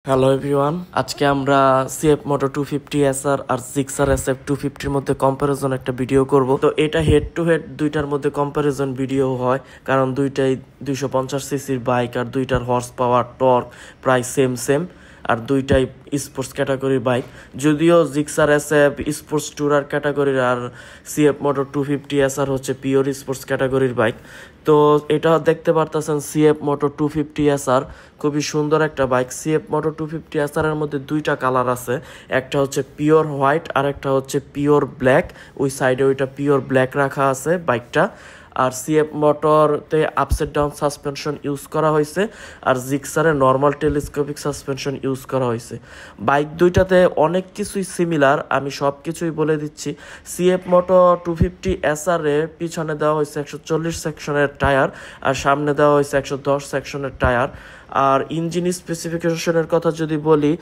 Hello everyone, আজকে আমরা CF মোটো 250 SR আর Gixxer SF 250 এর মধ্যে কম্পারিজন একটা ভিডিও করব। তো এটা হেড টু হেড দুইটার মধ্যে কম্পারিজন ভিডিও হয়, কারণ দুইটাই 250 সিসির বাইক আর দুইটার হর্স পাওয়ার টর্ক প্রায় সেম আর দুইটাই স্পোর্টস ক্যাটাগরির বাইক। যদিও জিক্সার SF স্পোর্টস টুরার ক্যাটাগরির আর সিএফ মোটো 250 SR হচ্ছে পিওর স্পোর্টস ক্যাটাগরির বাইক। তো এটা দেখতে পারতেছেন সিএফ মোটো 250 SR খুবই সুন্দর একটা বাইক। সিএফ মোটো 250 SR এর মধ্যে দুইটা কালার আছে, একটা হচ্ছে পিওর হোয়াইট আর একটা হচ্ছে পিওর ব্ল্যাক। ওই সাইডে ওইটা পিওর ব্ল্যাক রাখা আছে বাইকটা। আর সিএফ মোটরতে আপসাইড ডাউন সাসপেনশন ইউজ করা হয়েছে আর জিক্সারে নর্মাল টেলিস্কোপিক সাসপেনশন ইউজ করা হয়েছে। বাইক দুইটাতে অনেক কিছুই সিমিলার, আমি সব কিছুই বলে দিচ্ছি। সিএফ মোটো 250SR এর পিছনে দেওয়া হয়েছে 140 সেকশনের টায়ার আর সামনে দেওয়া হয়েছে 110 সেকশনের টায়ার। আর ইঞ্জিন স্পেসিফিকেশনের কথা যদি বলি,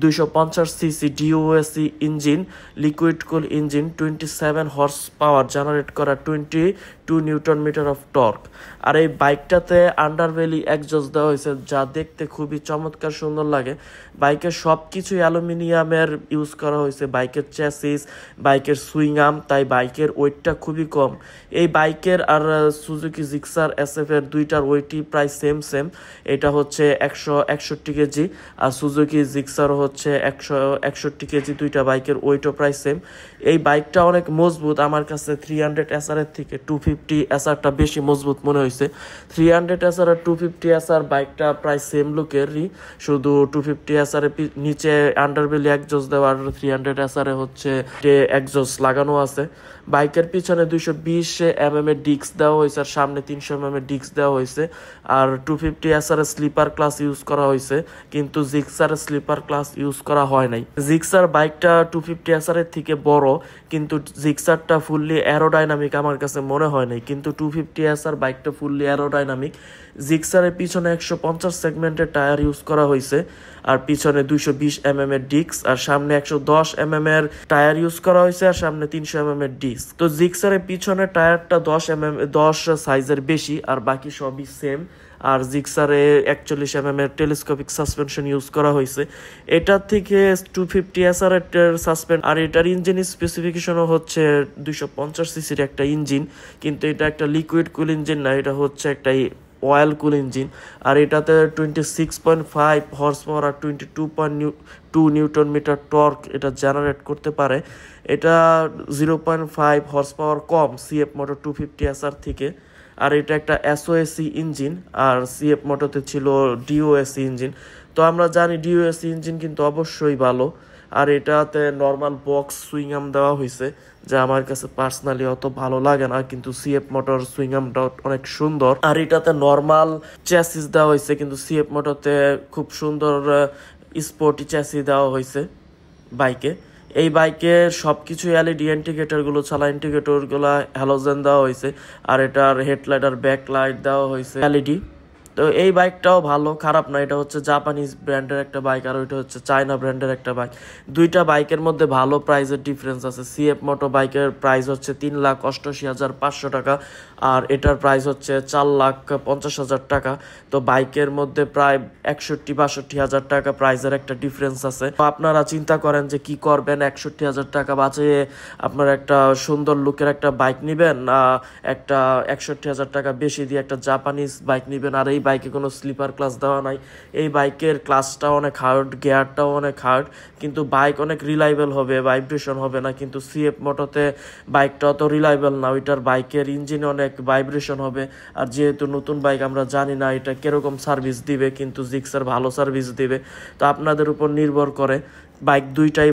250 CC DOHC engine, liquid cool engine, 27 horsepower generate করা, 22 নিউটন মিটার অফ টর্ক। আর এই বাইকটাতে আন্ডারবেলি এক্সজস্ট দেওয়া হয়েছে, যা দেখতে খুবই চমৎকার সুন্দর লাগে। বাইকের সব কিছুই অ্যালুমিনিয়ামের ইউজ করা হয়েছে, বাইকের চ্যাসিস, বাইকের সুইং আর্ম, তাই বাইকের ওয়েটটা খুবই কম। এই বাইকের আর সুজুকি জিক্সার SF এর দুইটার ওয়েটই প্রায় সেম। এটা হচ্ছে 161 কেজি আর সুজুকি জিক্সারও হচ্ছে 161 কেজি। দুইটা বাইকের ওয়েটও প্রায় সেম। এই বাইকটা অনেক মজবুত, আমার কাছে 300SR এর থেকে 250SRটা বেশি মজবুত মনে হয়েছে। 300SR আর 250SR বাইকটা প্রায় সেম লুকেরই, শুধু 250SR এর নিচে আন্ডারবেলি এক্সজস্ট দেওয়া আর 300SR এ হচ্ছে এক্সজস্ট লাগানো আছে। বাইকের পিছনে 220mm এর ডিস্ক দেওয়া হয়েছে আর সামনে 300mm এর ডিস্ক দেওয়া হয়েছে। আর 250SR এর স্লিপার ক্লাস ইউজ করা হয়েছে, কিন্তু জিক্সার স্লিপার ক্লাস ইউজ করা হয় নাই। জিক্সার বাইকটা 250SR এর থেকে বড়, কিন্তু জিক্সারটা ফুললি অ্যারোডাইনামিক আমার কাছে মনে হয় নাই, কিন্তু 250SR বাইকটা ফুললি অ্যারোডাইনামিক। জিক্সারের পিছনে 150 সেগমেন্টের টায়ার ইউজ করা হয়েছে আর পিছনে 220mm এর ডিস্ক আর সামনে 110mm এর টায়ার ইউজ করা হয়েছে আর সামনে 300mm এর ডিস্ক। তো জিক্সারের পিছনে টায়ারটা 10 সাইজের বেশি আর বাকি সবই সেম। আর জিক্সারে 41mm এর টেলিস্কোপিক সাসপেনশন ইউজ করা হয়েছে। এটার থেকে 250SR এর সাসপেন্ড আর এটার ইঞ্জিন স্পেসিফিকেশনও হচ্ছে 250 সিসির একটা ইঞ্জিন, কিন্তু এটা একটা লিকুইড কুল ইঞ্জিন না, এটা হচ্ছে একটা অয়েল কুল ইঞ্জিন। আর এটাতে 26.5 হর্স পাওয়ার আর 22 নিউটন মিটার টর্ক এটা জেনারেট করতে পারে। এটা 0.5 হর্স পাওয়ার কম সিএফ মোটো 250SR থেকে। আর এটা একটা SOSC ইঞ্জিন আর সিএফ মোটোতে ছিল DOSC ইঞ্জিন। তো আমরা জানি DOSC ইঞ্জিন কিন্তু অবশ্যই ভালো। আর এটাতে নর্মাল বক্স সুইং আর্ম দেওয়া হয়েছে, যা আমার কাছে পার্সোনালি অত ভালো লাগে না, কিন্তু সিএফ মোটর সুইং আর্মটা অনেক সুন্দর। আর এটাতে নর্মাল চ্যাসিস দেওয়া হয়েছে, কিন্তু সিএফ মোটরতে খুব সুন্দর স্পোর্টি চ্যাসিস দেওয়া হয়েছে বাইকে। এই বাইকের সবকিছু এলইডি ইন্ডিকেটরগুলো ছাড়া ইন্ডিকেটরগুলো হ্যালোজেন দেওয়া হয়েছে আর এটার হেডলাইট আর ব্যাকলাইট দেওয়া হয়েছে এলইডি। তো এই বাইকটাও ভালো, খারাপ না। এটা হচ্ছে জাপানিজ ব্র্যান্ডের একটা বাইক আর ওইটা হচ্ছে চায়না ব্র্যান্ডের একটা বাইক। দুইটা বাইকের মধ্যে ভালো প্রাইসের ডিফারেন্স আছে। সিএফ মোটো বাইকের প্রাইস হচ্ছে 3,88,500 টাকা আর এটার প্রাইস হচ্ছে 4,50,000 টাকা। তো বাইকের মধ্যে প্রায় 61-62 টাকা প্রাইসের একটা ডিফারেন্স আছে। তো আপনারা চিন্তা করেন যে কি করবেন, 61,000 টাকা বাঁচিয়ে আপনারা একটা সুন্দর লুকের একটা বাইক নিবেন না একটা 61,000 টাকা বেশি দিয়ে একটা জাপানিজ বাইক নিবেন। আর এই বাইকে কোনো স্লিপার ক্লাস দেওয়া নাই, এই বাইকের ক্লাসটাও অনেক হার্ড, গিয়ারটাও অনেক হার্ড, কিন্তু বাইক অনেক রিলায়েবল হবে, ভাইব্রেশন হবে না। কিন্তু সিএফ মোটোতে বাইকটা অত রিলায়েবল না, ওইটার বাইকের ইঞ্জিনে অনেক ভাইব্রেশন হবে। আর যেহেতু নতুন বাইক আমরা জানি না এটা কিরকম সার্ভিস দিবে, কিন্তু জিক্সার ভালো সার্ভিস দিবে। তো আপনাদের উপর নির্ভর করে, বাইক দুইটাই